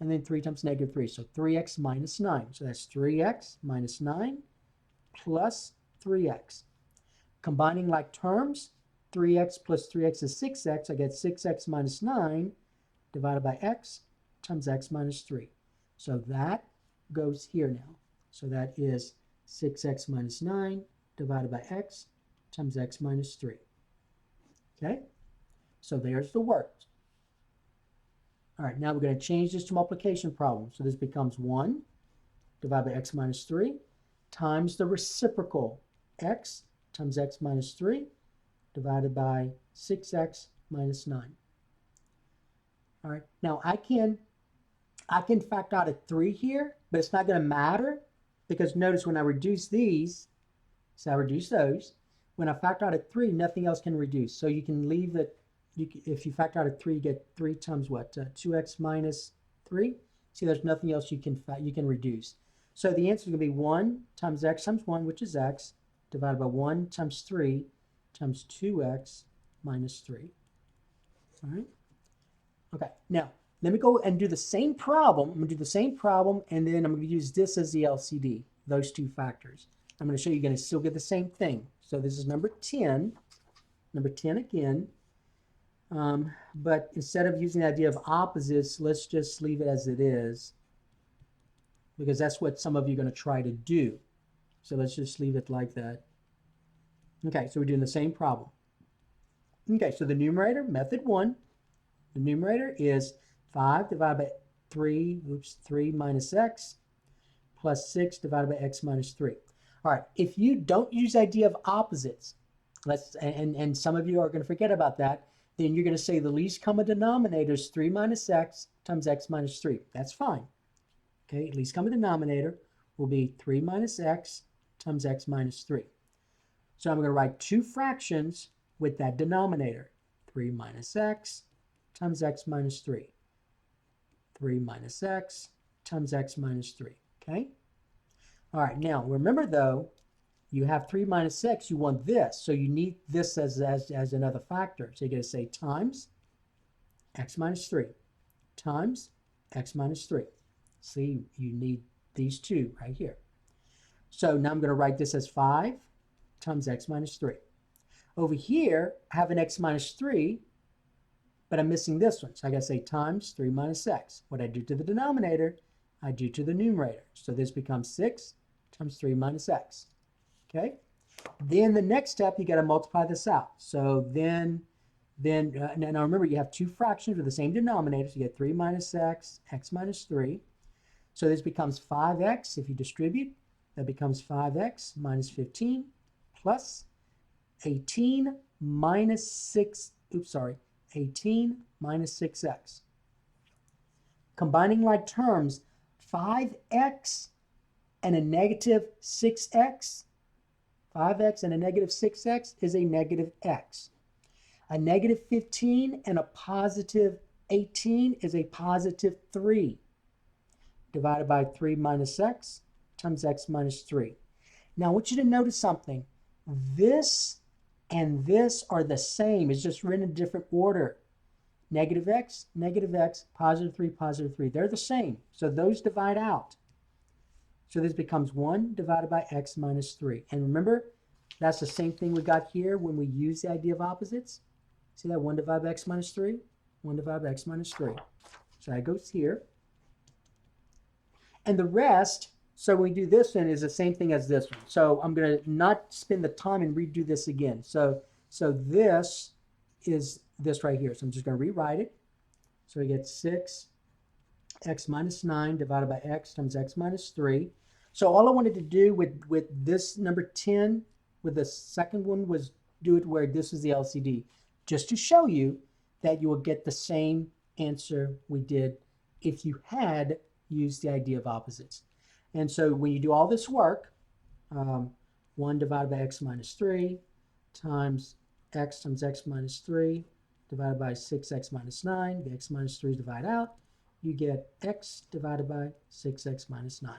and then 3 times -3. So 3x minus 9. So that's 3x minus 9 plus 3x. Combining like terms, 3x plus 3x is 6x. I get 6x minus 9 divided by x times x minus 3. So that goes here now. So that is 6x minus 9 divided by x times x minus 3. Okay? So there's the words. All right, now we're going to change this to multiplication problem. So this becomes 1 divided by x minus 3 times the reciprocal x times x minus 3 divided by 6x minus 9. All right, now I can factor out a 3 here, but it's not going to matter, because notice when I reduce these, so I reduce those, when I factor out a 3, nothing else can reduce. So you can leave it, if you factor out a 3, you get 3 times what? 2x minus 3? See, there's nothing else you can reduce. So the answer is going to be 1 times x times 1, which is x, divided by 1 times 3 times 2x minus 3. All right? Okay, now let me go and do the same problem. I'm going to do the same problem, and then I'm going to use this as the LCD, those two factors. I'm going to show you, you're going to still get the same thing. So this is number 10 again. But instead of using the idea of opposites, let's just leave it as it is, because that's what some of you are going to try to do. So let's just leave it like that. Okay, so we're doing the same problem. Okay, so the numerator, method 1, the numerator is 5 divided by 3 minus x plus 6 divided by x minus 3. All right, if you don't use the idea of opposites, and some of you are going to forget about that, then you're going to say the least common denominator is 3 minus x times x minus 3. That's fine. Okay, least common denominator will be 3 minus x times x minus 3. So I'm going to write two fractions with that denominator. 3 minus x times x minus 3. 3 minus x times x minus 3. Okay? All right, now remember though, you have 3 minus x, you want this. So you need this as another factor. So you're going to say times x minus 3 times x minus 3. See, you need these two right here. So now I'm going to write this as 5 times x minus 3. Over here, I have an x minus 3, but I'm missing this one. So I got to say times 3 minus x. What I do to the denominator, I do to the numerator. So this becomes 6 times 3 minus x. Okay? Then the next step, you got to multiply this out. So then now remember, you have two fractions with the same denominator. So you get 3 minus x, x minus 3. So this becomes 5x. If you distribute, that becomes 5x minus 15 plus 18 minus 6, 18 minus 6x. Combining like terms, 5x and a negative 6x, 5x and a negative 6x is a negative x. A negative 15 and a positive 18 is a positive 3, divided by 3 minus x times x minus 3. Now I want you to notice something. This and this are the same. It's just written in a different order. Negative x, positive 3. They're the same. So those divide out. So this becomes 1 divided by x minus 3. And remember, that's the same thing we got here when we use the idea of opposites. See that 1 divided by x minus 3? 1 divided by x minus 3. So that goes here. And the rest, so we do this one, is the same thing as this one. So I'm going to not spend the time and redo this again. So this is this right here. So I'm just going to rewrite it. So we get 6 x minus 9 divided by x times x minus 3. So all I wanted to do with this number 10, with the second one, was do it where this is the LCD, just to show you that you will get the same answer we did if you had used the idea of opposites. And so when you do all this work, 1 divided by x minus 3 times x minus 3 divided by 6x minus 9, the x minus 3 divide out, you get x divided by 6x minus 9.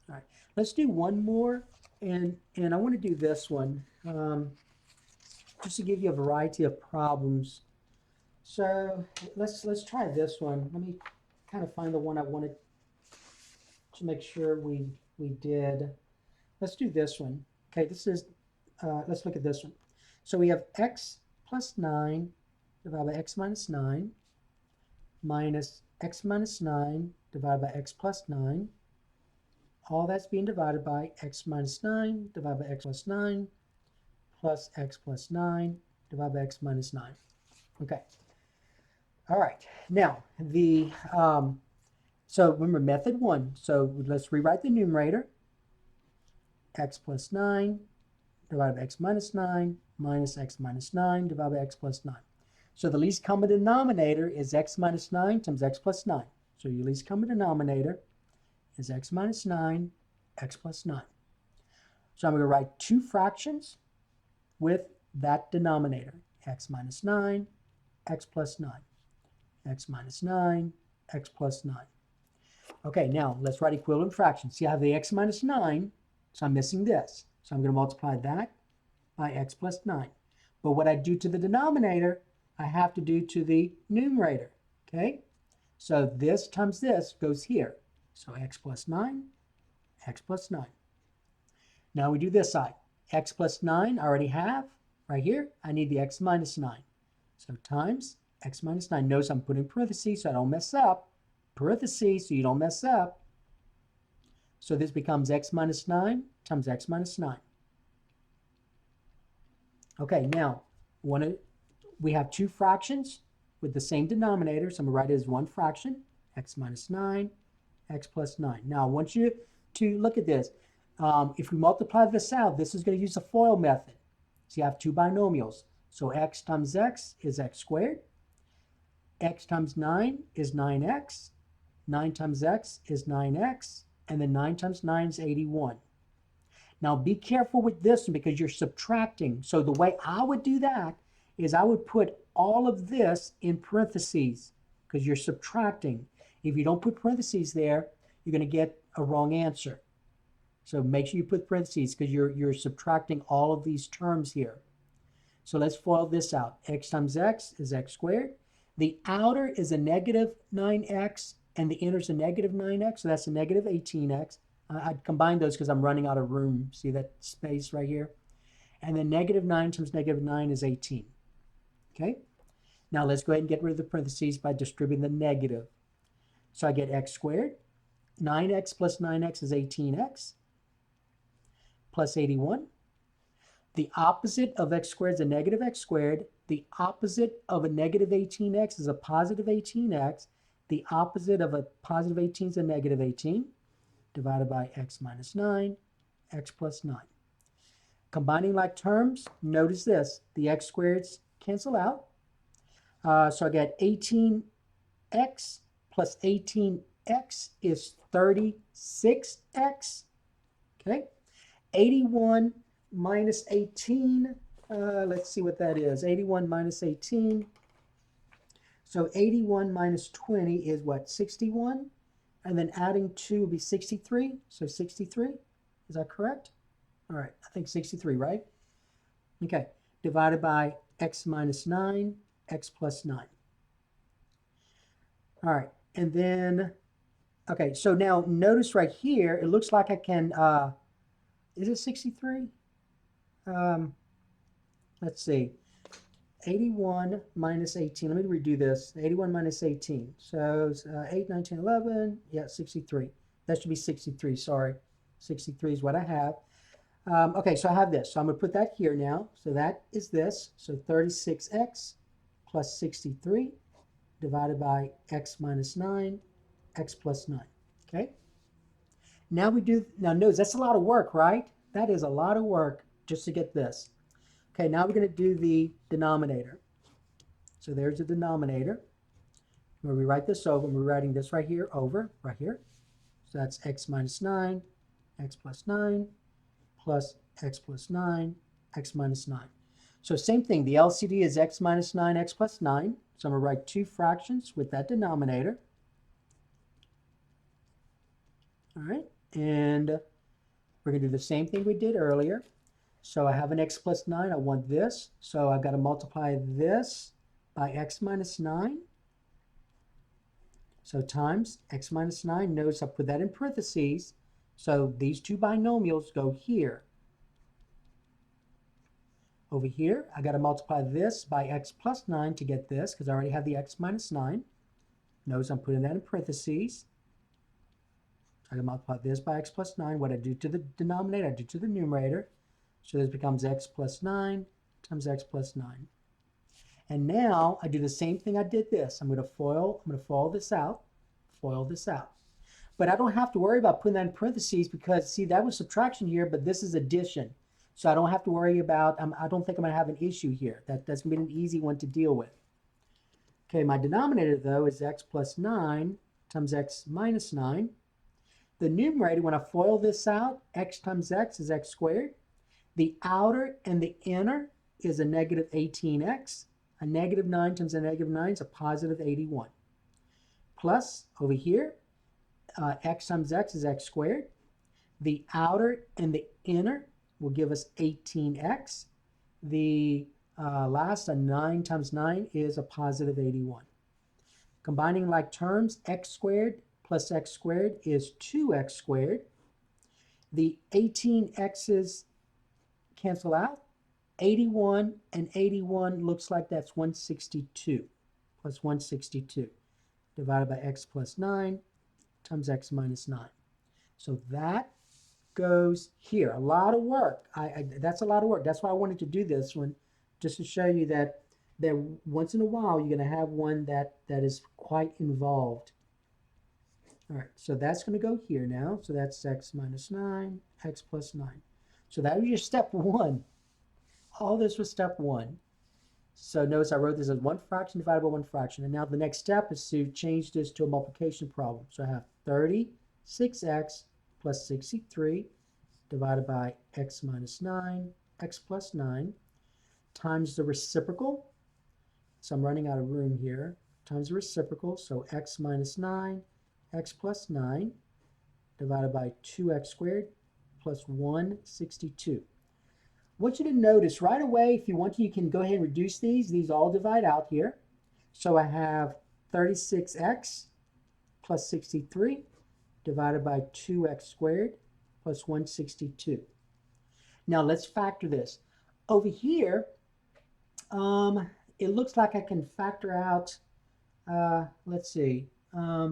All right, let's do one more, and I want to do this one just to give you a variety of problems. So let's try this one. Let me kind of find the one I wanted to make sure we did. Let's do this one. Okay, this is, let's look at this one. So we have x plus 9 divided by x minus 9 minus x minus 9 divided by x plus 9. All that's being divided by x minus 9 divided by x plus 9 plus x plus 9 divided by x minus 9. Okay. All right. Now, so remember method 1. So let's rewrite the numerator. X plus 9 divided by x minus 9 minus x minus 9 divided by x plus 9. So the least common denominator is x minus 9 times x plus 9. So your least common denominator is x minus 9, x plus 9. So I'm going to write two fractions with that denominator. X minus 9, x plus 9. X minus 9, x plus 9. Okay, now let's write equivalent fractions. See, I have the x minus 9, so I'm missing this. So I'm going to multiply that by x plus 9. But what I do to the denominator, I have to do to the numerator. Okay? So this times this goes here. So x plus 9, x plus 9. Now we do this side. X plus 9 I already have right here. I need the x minus 9. So times x minus 9. Notice I'm putting parentheses so I don't mess up. Parentheses so you don't mess up. So this becomes x minus 9 times x minus 9. Okay, now we have two fractions with the same denominator. So I'm going to write it as one fraction, x minus 9, x plus 9. Now I want you to look at this. If we multiply this out, this is going to use the FOIL method. So you have two binomials. So x times x is x squared. X times 9 is 9x. 9 times x is 9x. And then 9 times 9 is 81. Now be careful with this one because you're subtracting. So the way I would do that is I would put all of this in parentheses because you're subtracting. If you don't put parentheses there, you're going to get a wrong answer. So make sure you put parentheses because you're subtracting all of these terms here. So let's FOIL this out. X times x is x squared. The outer is a negative 9x and the inner is a negative 9x, so that's a negative 18x. I'd combine those because I'm running out of room. See that space right here? And then negative 9 times negative 9 is 18. Okay? Now let's go ahead and get rid of the parentheses by distributing the negative. So I get x squared. 9x plus 9x is 18x plus 81. The opposite of x squared is a negative x squared. The opposite of a negative 18x is a positive 18x. The opposite of a positive 18 is a negative 18, divided by x minus 9, x plus 9. Combining like terms, notice this. The x squareds cancel out. So I get 18x plus 18x is 36x. Okay. 81 minus 18, let's see what that is. 81 minus 18. So 81 minus 20 is what, 61? And then adding 2 will be 63. So 63, is that correct? All right, I think 63, right? Okay, divided by x minus 9, x plus 9. All right, and then, okay, so now notice right here, it looks like I can, is it 63? Let's see. 81 minus 18. Let me redo this. 81 minus 18. So 8, 19, 11. Yeah, 63. That should be 63. Sorry. 63 is what I have. Okay, so I have this. So I'm going to put that here now. So that is this. So 36x plus 63 divided by x minus 9, x plus 9. Okay? Now notice that's a lot of work, right? That is a lot of work just to get this. Okay, now we're going to do the denominator. So there's the denominator. When we write this over, we're writing this right here over, right here. So that's x minus 9, x plus 9, plus x plus 9, x minus 9. So same thing, the LCD is x minus 9, x plus 9. So I'm going to write two fractions with that denominator. All right, and we're going to do the same thing we did earlier. So I have an x plus 9. I want this. So I've got to multiply this by x minus 9. So times x minus 9. Notice I put that in parentheses. So these two binomials go here. Over here, I got to multiply this by x plus 9 to get this because I already have the x minus 9. Notice I'm putting that in parentheses. I can multiply this by x plus 9. What I do to the denominator, I do to the numerator. So this becomes x plus 9 times x plus 9. And now I do the same thing I did this. I'm going to FOIL this out. But I don't have to worry about putting that in parentheses because, see, that was subtraction here, but this is addition. So I don't have to worry about, I don't think I'm going to have an issue here. That's going to be an easy one to deal with. Okay, my denominator, though, is x plus 9 times x minus 9. The numerator, when I FOIL this out, x times x is x squared. The outer and the inner is a negative 18x. A negative 9 times a negative 9 is a positive 81. Plus, over here, x times x is x squared. The outer and the inner will give us 18x. The last, a 9 times 9 is a positive 81. Combining like terms, x squared plus x squared is 2x squared. The 18x's cancel out. 81 and 81 looks like that's 162 plus 162 divided by x plus 9 times x minus 9. So that goes here. A lot of work. That's a lot of work. That's why I wanted to do this one, just to show you that once in a while you're going to have one that is quite involved. All right, so that's going to go here now. So that's x minus 9, x plus 9. So that was your step one. All this was step one. So notice I wrote this as one fraction divided by one fraction. And now the next step is to change this to a multiplication problem. So I have 36x plus 63 divided by x minus 9, x plus 9, times the reciprocal. So I'm running out of room here. Times the reciprocal, so x minus 9, x plus 9, divided by 2x squared plus 162. I want you to notice right away, if you want to, you can go ahead and reduce these. These all divide out here. So I have 36x plus 63 divided by 2x squared plus 162. Now let's factor this. Over here, it looks like I can factor out, let's see, I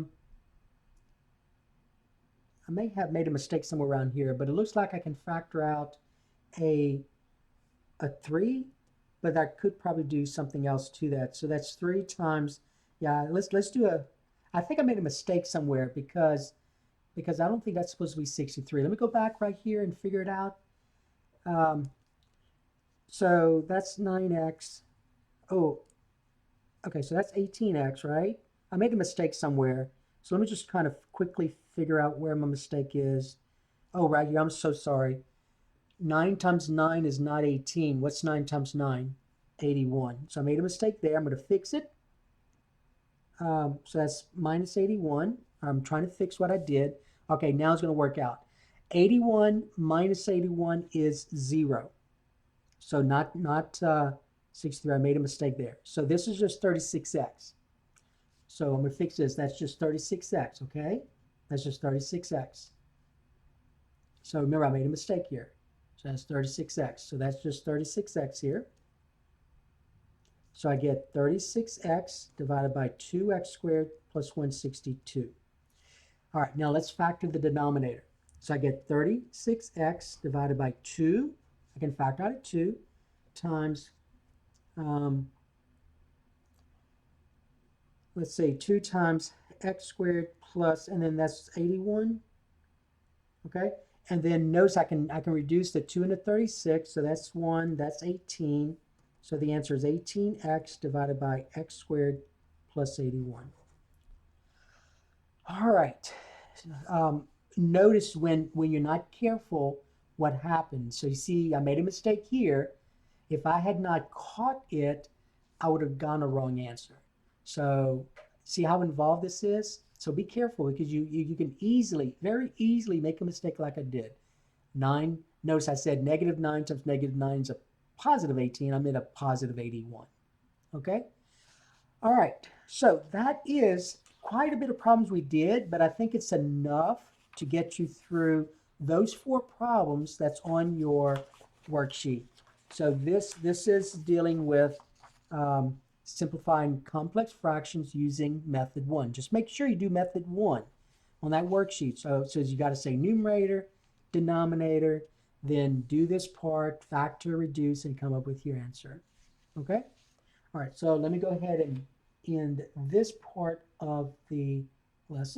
may have made a mistake somewhere around here, but it looks like I can factor out a 3, but I could probably do something else to that. So that's 3 times, yeah, let's do I think I made a mistake somewhere because I don't think that's supposed to be 63. Let me go back right here and figure it out. So that's 9x. Oh, okay, so that's 18x, right? I made a mistake somewhere. So let me just kind of quickly figure out where my mistake is. Oh, right here, I'm so sorry. 9 times 9 is not 18. What's 9 times 9? 81. So I made a mistake there. I'm going to fix it. So that's minus 81. I'm trying to fix what I did. Okay, now it's going to work out. 81 minus 81 is 0. So not 63. I made a mistake there. So this is just 36x. So I'm going to fix this. That's just 36x, okay? That's just 36x. So remember, I made a mistake here. So that's 36x. So that's just 36x here. So I get 36x divided by 2x squared plus 162. All right, now let's factor the denominator. So I get 36x divided by 2. I can factor out at 2 times, let's say 2 times x squared plus, and then that's 81. Okay, and then notice I can reduce the 2 into 36, so that's 1, that's 18. So the answer is 18x divided by x squared plus 81. All right. Notice when you're not careful what happens. So you see, I made a mistake here. If I had not caught it, I would have gotten a wrong answer. So see how involved this is? So be careful because you can easily, very easily make a mistake like I did. 9, notice I said negative 9 times negative 9 is a positive 18. I meant a positive 81. Okay? All right. So that is quite a bit of problems we did, but I think it's enough to get you through those 4 problems that's on your worksheet. So this is dealing with simplifying complex fractions using method 1. Just make sure you do method 1 on that worksheet. So it says you got to say numerator, denominator, then do this part, factor, reduce, and come up with your answer. Okay? All right, so let me go ahead and end this part of the lesson.